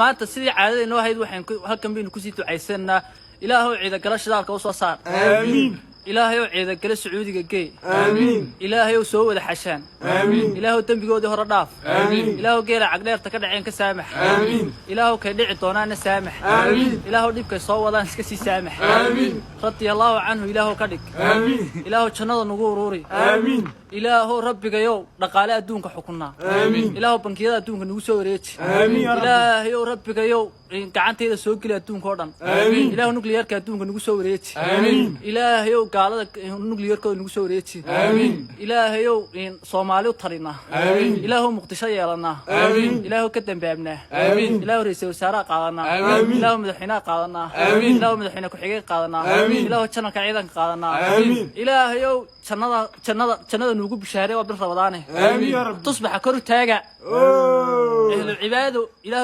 maanta sidii caadada inoo ahayd waxaan halkan baynu ku sii ducaysanaa ilaahow ciida gala shidaalka u soo saar amiin ilaahow ciida gala sacuudiga gee amiin ilaahow soo wada xashaan amiin ilaahow dambigoodii hore dhaaf amiin ilaahow geela cagdheerta ka dhaceen ka saamax amiin ilaahow kay dhici doonaana saamax amiin ilaahow dhibkay soo wadaan iska sii saamax amiin radiyallahu anhu ilaahow ka dhig amiin ilaahow jannada nagu ururi amiin ilaahow rabbigayow dhaqaale adduunka xukunna amiin ilaahow bankiyada adduunka nagu soo wareeji amiin ilaahow rabbigayow gacantayda soo geli adduunka oo dhan amiin ilaahow nuclearka adduunka nagu soo wareeji amiin ilaahow gaalada nuclearkooda nagu soo wareeji amiin ilaahow Soomaali u tarina amiin ilaahow muqdisho yeelana amiin ilaahow ka dambaabna amiin ilaahow ra'iisul wasaaraha qaadana amiin ilaahow madaxweynaha qaadana amiin ilaahow madaxweyne ku xigeen qaadana amiin ilaahow janalka ciidanka qaadana amiin ilaahow jannada nuugu bishaaray waa bil Ramadaane amiin tusbaxa kor u taaga ehlul cibaado ilaahow